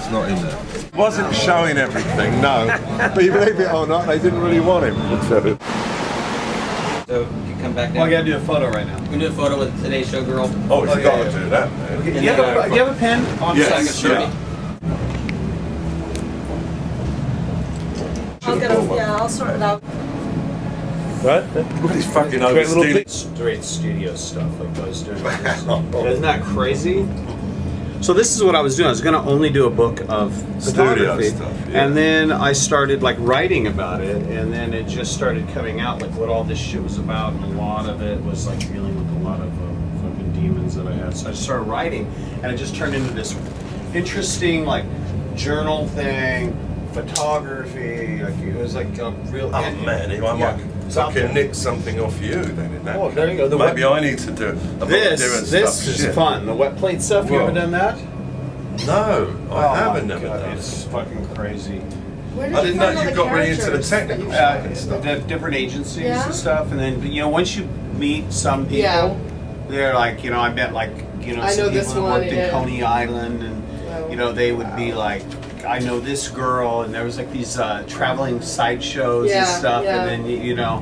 It's not in there. Wasn't showing everything, no. But you believe it or not, they didn't really want him. So you come back down. Well, I gotta do a photo right now. We can do a photo with today's showgirl. Oh, you gotta do that, man. Do you have a pen? On Yes, yeah. I'll sort it out. What? What is fucking overstealing? Straight studio stuff like I was doing. Isn't that crazy? So this is what I was doing. I was going to only do a book of photography, stuff, yeah. and then I started like writing about it, and then it just started coming out like what all this shit was about, and a lot of it was like dealing with a lot of fucking demons that I had. So I started writing, and it just turned into this interesting like journal thing, photography. Like it was like a real. Oh man, I might fucking nick something off you then in that. Oh, there you go. Maybe I need to do This is fun. The wet plate stuff. You ever done that? No, I haven't never done it. It's fucking crazy. Where did I didn't know find all you the got really into the characters technical that you stuff. The different agencies Yeah. and stuff, and then once you meet some people, Yeah. they're like I met like I some know this people that one, worked in yeah. Coney Island, and Wow. they would be like, I know this girl, and there was like these traveling sideshows Yeah, and stuff, yeah. and then it Yeah.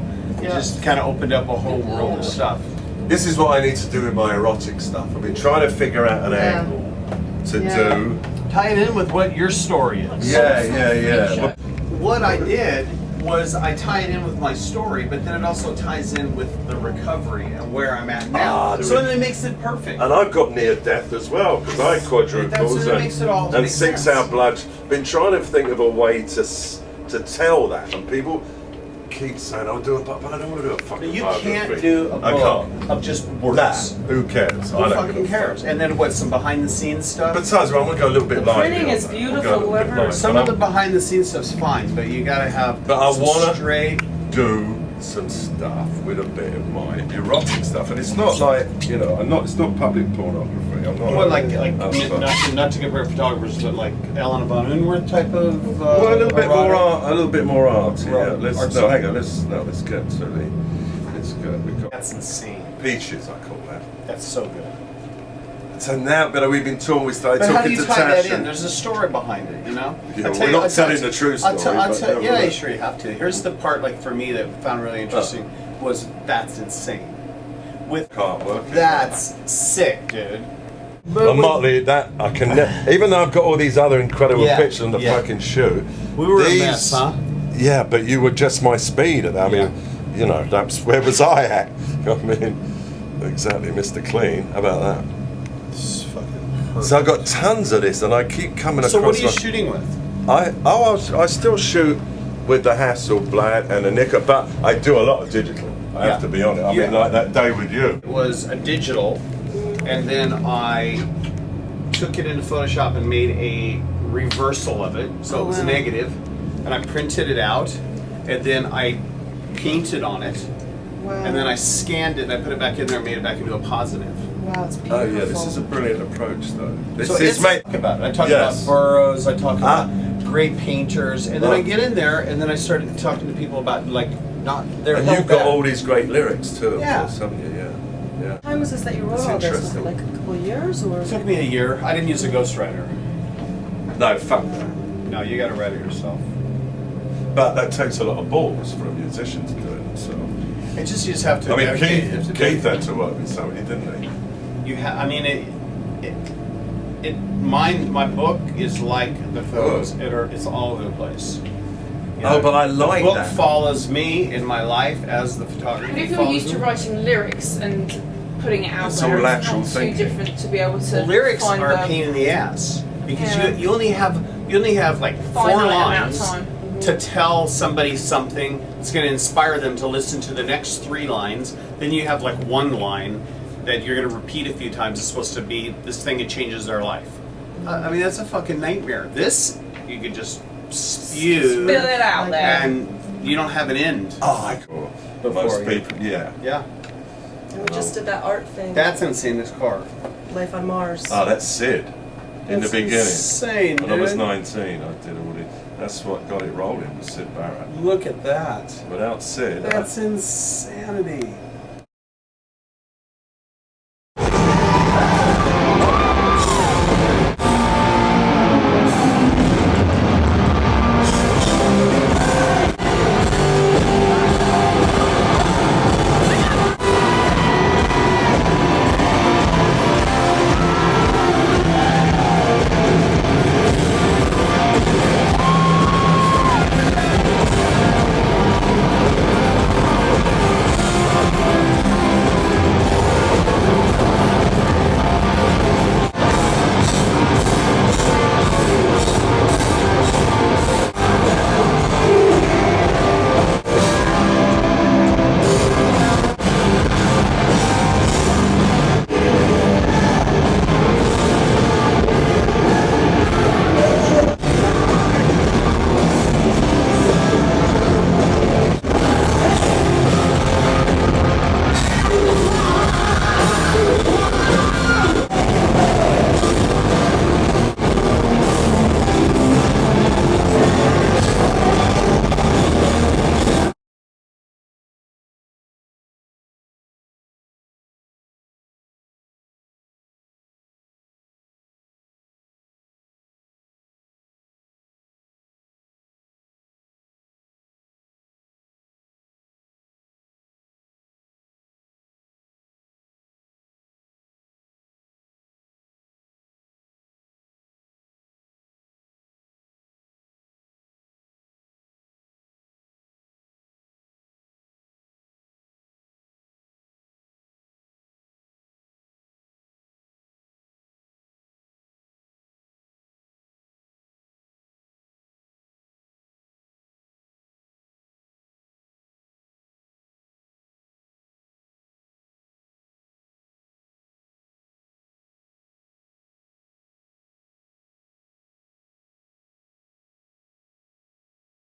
just kind of opened up a whole world of stuff. This is what I need to do with my erotic stuff. I've been trying to figure out an angle to do. Tie it in with what your story is. Yeah. What I did was I tie it in with my story, but then it also ties in with the recovery and where I'm at now. So then it makes it perfect. And I've got near death as well because I had quadruples It makes it all and make 6 sense. hour blood. Been trying to think of a way to tell that, and people keep saying I'll do it, but I don't want to do a fucking. You biography. can't do a I book can't. of just words. That, who cares? Who fucking cares? And then what? Some behind the scenes stuff. Besides, I'm gonna go a little bit light. printing is beautiful, whoever- Some of the behind the scenes stuff's fine, but you gotta have. But I some wanna straight. do some stuff with a bit of my erotic stuff, and it's not like it's not public pornography. I'm not. What, not to compare photographers, but like Ellen von Unwerth type of. Well, a little bit more erotic? art. A little bit more art. Yeah. Art Let's stuff. hang on. Let's get to the. Let's go. We've got That's insane. peaches. I call that. That's so good. So now, we started But how do talking you to tie that in? Tasha. There's a story behind it, Yeah, I'll we're tell not I'll telling tell- the true I'll story, tell- I'll but tell- yeah, nevertheless. sure you have to. Here's the part, like for me, that I found really interesting was that's insane. With Can't work it. that's sick, dude. Well, Motley, that I can. Even though I've got all these other incredible Yeah, pictures on the yeah. fucking shoot. We were a mess, huh? Yeah, but you were just my speed at that. I mean, that's where was I at? I mean, exactly, Mr. Clean. How about that? It's fucking perfect. So I've got tons of this, and I keep coming across. So what are you like- shooting with? I still shoot with the Hasselblad and the Nikon, but I do a lot of digital. I have to be honest. I mean, like that day with you. It was a digital, and then I took it into Photoshop and made a reversal of it, so it was negative, and I printed it out, and then I painted on it, and then I scanned it and I put it back in there and made it back into a positive. Wow, it's beautiful. Oh yeah, this is a brilliant approach, though. This So is it's made. about it. I talk Yes. about burrows, I talk about great painters, and then I get in there and then I started talking to people about like not their And you've got all these great lyrics too, of course, haven't you? Yeah. What time was this that you wrote That's all this? Was interesting. it like a couple of years or? It took me a year. I didn't use a ghostwriter. No, fuck that. No, you got to write it yourself. But that takes a lot of balls for a musician to do it. So. You just have to. I mean, dedicate it to Keith had to work with somebody, didn't he? I mean, my book is like the photos. It's all over the place. You know, But I like the book that. follows me in my life as the photography. How do you feel follows used to me. writing lyrics and putting it out It's there? all It's lateral not too thinking. different to be able to The lyrics find are a the- pain in the ass because Yeah. you only have like 4 Finite amount of lines time. to tell somebody something that's going to inspire them to listen to the next 3 lines. Then you have like 1 line that you're going to repeat a few times. It's supposed to be this thing that changes their life. I mean, that's a fucking nightmare. This you could just spew Spill it out there. and you don't have an end. Cool. Before Most you- people, yeah. Yeah, And we just did that art thing. that's insane. This car. Life on Mars. Oh, that's Sid. In That's the beginning. insane, When I was dude. 19, I did all it. That's what got it rolling, was Sid Barrett. Look at that. Without Sid, That's insanity.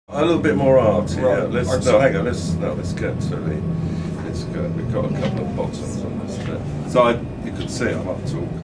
A little bit more art, yeah. Right. Let's Art hang on. Let's get to the. We've got a couple of bottoms on this bit. So you can see I'm up to.